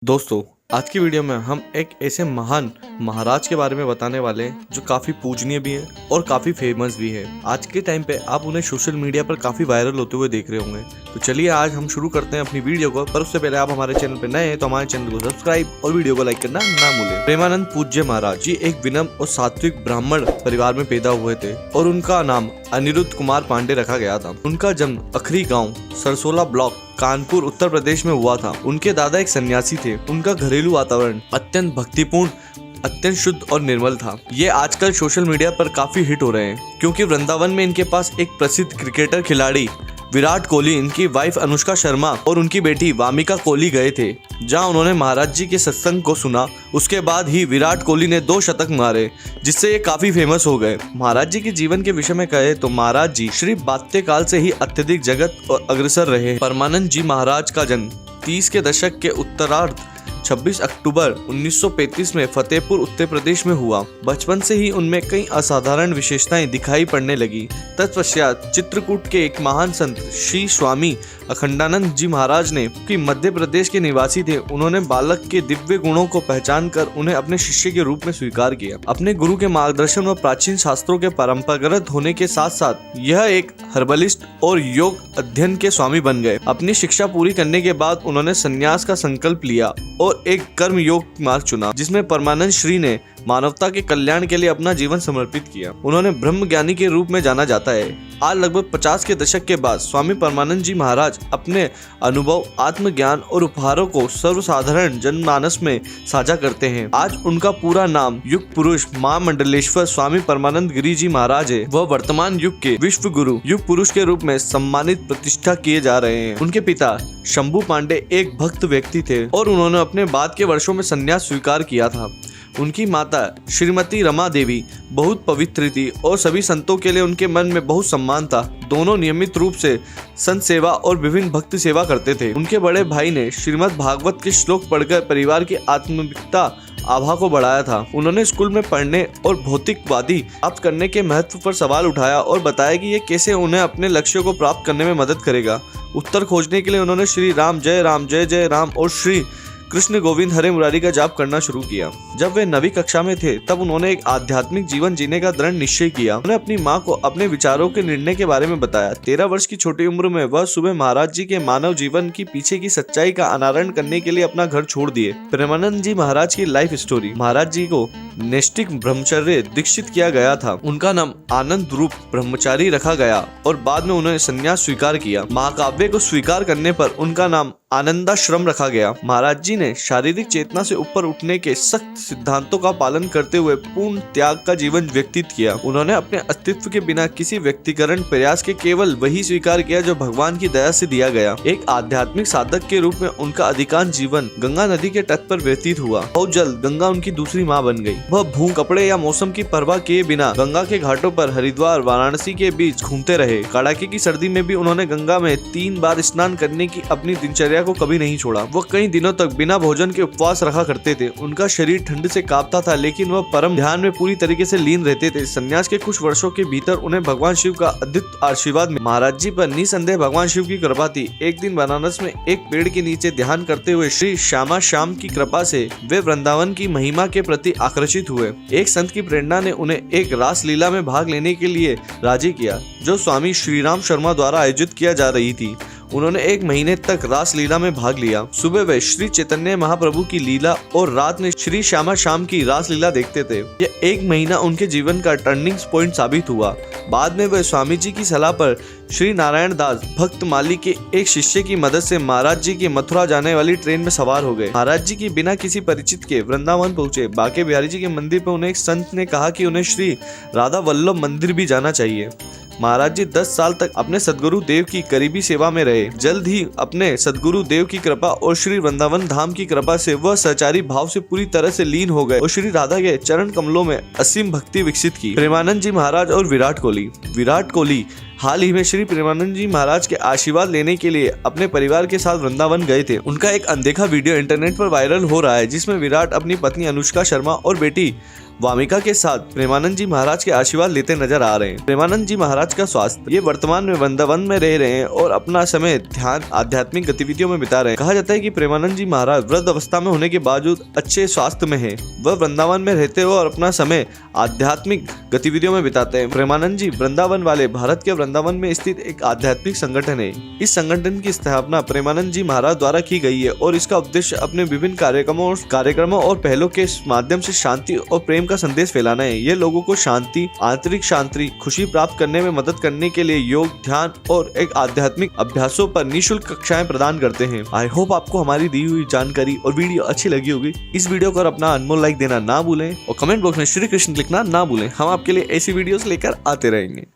दोस्तों, आज की वीडियो में हम एक ऐसे महान महाराज के बारे में बताने वाले हैं जो काफ़ी पूजनीय भी हैं और काफ़ी फेमस भी है। आज के टाइम पे आप उन्हें सोशल मीडिया पर काफ़ी वायरल होते हुए देख रहे होंगे। तो चलिए आज हम शुरू करते हैं अपनी वीडियो को, पर उससे पहले आप हमारे चैनल पे नए हैं तो हमारे चैनल को सब्सक्राइब और वीडियो को लाइक करना ना भूलें। प्रेमानंद पूज्य महाराज जी एक विनम्र और सात्विक ब्राह्मण परिवार में पैदा हुए थे और उनका नाम अनिरुद्ध कुमार पांडे रखा गया था। उनका जन्म अखरी गाँव सरसोला ब्लॉक कानपुर उत्तर प्रदेश में हुआ था। उनके दादा एक सन्यासी थे। उनका घरेलू वातावरण अत्यंत भक्तिपूर्ण, अत्यंत शुद्ध और निर्मल था। ये आजकल सोशल मीडिया पर काफी हिट हो रहे हैं क्योंकि वृंदावन में इनके पास एक प्रसिद्ध क्रिकेटर खिलाड़ी विराट कोहली, इनकी वाइफ अनुष्का शर्मा और उनकी बेटी वामिका कोहली गए थे, जहां उन्होंने महाराज जी के सत्संग को सुना। उसके बाद ही विराट कोहली ने 2 शतक मारे, जिससे ये काफी फेमस हो गए। महाराज जी के जीवन के विषय में कहे तो महाराज जी श्री बाल्यकाल से ही अत्यधिक जगत और अग्रसर रहे। परमानंद जी महाराज का जन्म 30 के दशक के उत्तरार्ध 26 अक्टूबर 1935 में फतेहपुर उत्तर प्रदेश में हुआ। बचपन से ही उनमें कई असाधारण विशेषताएं दिखाई पड़ने लगी। तत्पश्चात चित्रकूट के एक महान संत श्री स्वामी अखंडानंद जी महाराज ने, कि मध्य प्रदेश के निवासी थे, उन्होंने बालक के दिव्य गुणों को पहचान कर उन्हें अपने शिष्य के रूप में स्वीकार किया। अपने गुरु के मार्गदर्शन व प्राचीन शास्त्रों के परंपरागत होने के साथ साथ यह एक हर्बलिस्ट और योग अध्ययन के स्वामी बन गए। अपनी शिक्षा पूरी करने के बाद उन्होंने संन्यास का संकल्प लिया और एक कर्म योग मार्ग चुना, जिसमें परमानंद श्री ने मानवता के कल्याण के लिए अपना जीवन समर्पित किया। उन्होंने ब्रह्म ज्ञानी के रूप में जाना जाता है। आज लगभग 50 के दशक के बाद स्वामी परमानंद जी महाराज अपने अनुभव, आत्मज्ञान और उपहारों को सर्वसाधारण जनमानस में साझा करते हैं। आज उनका पूरा नाम युग पुरुष महामंडलेश्वर स्वामी परमानंद गिरी जी महाराज है। वह वर्तमान युग के विश्व गुरु युग पुरुष के रूप में सम्मानित प्रतिष्ठा किए जा रहे हैं। उनके पिता शंभू पांडे एक भक्त व्यक्ति थे और उन्होंने अपने बाद के वर्षों में संन्यास स्वीकार किया था। उनकी माता श्रीमती रमा देवी बहुत पवित्र थी और सभी संतों के लिए उनके मन में बहुत सम्मान था। दोनों नियमित रूप से संत सेवा और विभिन्न भक्ति सेवा करते थे। उनके बड़े भाई ने श्रीमद् भागवत के श्लोक पढ़कर परिवार की आत्मिकता आभा को बढ़ाया था। उन्होंने स्कूल में पढ़ने और भौतिकवादी प्राप्त करने के महत्व पर सवाल उठाया और बताया कि यह कैसे उन्हें अपने लक्ष्यों को प्राप्त करने में मदद करेगा। उत्तर खोजने के लिए उन्होंने श्री राम जय जय राम और श्री कृष्ण गोविंद हरे मुरारी का जाप करना शुरू किया। जब वे 9वीं कक्षा में थे तब उन्होंने एक आध्यात्मिक जीवन जीने का दृढ़ निश्चय किया। उन्होंने अपनी मां को अपने विचारों के निर्णय के बारे में बताया। 13 वर्ष की छोटी उम्र में वह सुबह महाराज जी के मानव जीवन की पीछे की सच्चाई का अनावरण करने के लिए अपना घर छोड़ दिए। प्रेमानंद जी महाराज की लाइफ स्टोरी। महाराज जी को नैष्ठिक ब्रह्मचर्य दीक्षित किया गया था। उनका नाम आनंद रूप ब्रह्मचारी रखा गया और बाद में उन्होंने संन्यास स्वीकार किया। महाकाव्य को स्वीकार करने पर उनका नाम आनंदाश्रम रखा गया। महाराज जी ने शारीरिक चेतना से ऊपर उठने के सख्त सिद्धांतों का पालन करते हुए पूर्ण त्याग का जीवन व्यतीत किया। उन्होंने अपने अस्तित्व के बिना किसी व्यक्तिकरण प्रयास के केवल वही स्वीकार किया जो भगवान की दया से दिया गया। एक आध्यात्मिक साधक के रूप में उनका अधिकांश जीवन गंगा नदी के तट पर व्यतीत हुआ। बहुत जल्द गंगा उनकी दूसरी माँ बन गई। वह भूख, कपड़े या मौसम की परवाह किए बिना गंगा के घाटों पर हरिद्वार, वाराणसी के बीच घूमते रहे। कड़ाके की सर्दी में भी उन्होंने गंगा में 3 बार स्नान करने की अपनी दिनचर्या को कभी नहीं छोड़ा। वो कई दिनों तक बिना भोजन के उपवास रखा करते थे। उनका शरीर ठंड से कांपता था, लेकिन वह परम ध्यान में पूरी तरीके से लीन रहते थे। संन्यास के कुछ वर्षों के भीतर उन्हें भगवान शिव का अद्भुत आशीर्वाद मिला। महाराज जी पर निसंदेह भगवान शिव की कृपा थी। एक दिन बनारस में एक पेड़ के नीचे ध्यान करते हुए श्री श्यामा श्याम की कृपा से वे वृंदावन की महिमा के प्रति आकर्षित हुए। एक संत की प्रेरणा ने उन्हें एक रास लीला में भाग लेने के लिए राजी किया, जो स्वामी श्रीराम शर्मा द्वारा आयोजित किया जा रही थी। उन्होंने 1 महीने तक रास लीला में भाग लिया। सुबह वे श्री चैतन्य महाप्रभु की लीला और रात में श्री श्यामा श्याम की रास लीला देखते थे। यह 1 महीना उनके जीवन का टर्निंग पॉइंट साबित हुआ। बाद में वे स्वामी जी की सलाह पर श्री नारायण दास भक्त माली के एक शिष्य की मदद से महाराज जी की मथुरा जाने वाली ट्रेन में सवार हो गए। महाराज जी की बिना किसी परिचित के वृंदावन पहुंचे। बांके बिहारी जी के मंदिर पर उन्हें एक संत ने कहा कि उन्हें श्री राधा वल्लभ मंदिर भी जाना चाहिए। महाराज जी 10 साल तक अपने सदगुरु देव की करीबी सेवा में रहे। जल्द ही अपने सदगुरु देव की कृपा और श्री वृंदावन धाम की कृपा से वह सचारी भाव से पूरी तरह से लीन हो गए और श्री राधा के चरण कमलों में असीम भक्ति विकसित की। प्रेमानंद जी महाराज और विराट कोहली हाल ही में श्री प्रेमानंद जी महाराज के आशीर्वाद लेने के लिए अपने परिवार के साथ वृंदावन गए थे। उनका एक अनदेखा वीडियो इंटरनेट पर वायरल हो रहा है, जिसमें विराट अपनी पत्नी अनुष्का शर्मा और बेटी वामिका के साथ प्रेमानंद जी महाराज के आशीर्वाद लेते नजर आ रहे हैं। प्रेमानंद जी महाराज का स्वास्थ्य, ये वर्तमान में वृंदावन में रह रहे हैं और अपना समय ध्यान आध्यात्मिक गतिविधियों में बिता रहे हैं। कहा जाता है कि प्रेमानंद जी महाराज वृद्ध अवस्था में होने के बावजूद अच्छे स्वास्थ्य में है। वह वृंदावन में रहते हो और अपना समय आध्यात्मिक गतिविधियों में बिताते हैं। प्रेमानंद जी वृंदावन वाले भारत के वृंदावन में स्थित एक आध्यात्मिक संगठन है। इस संगठन की स्थापना प्रेमानंद जी महाराज द्वारा की गई है और इसका उद्देश्य अपने विभिन्न कार्यक्रमों और पहलों के माध्यम से शांति और प्रेम का संदेश फैलाना है। ये लोगों को शांति, आंतरिक शांति, खुशी प्राप्त करने में मदद करने के लिए योग, ध्यान और एक आध्यात्मिक अभ्यासों पर निःशुल्क कक्षाएं प्रदान करते हैं। आई होप आपको हमारी दी हुई जानकारी और वीडियो अच्छी लगी होगी। इस वीडियो को अपना अनमोल लाइक देना ना भूलें और कमेंट बॉक्स में श्री कृष्ण लिखना ना भूलें। हम आपके लिए ऐसी वीडियोस लेकर आते रहेंगे।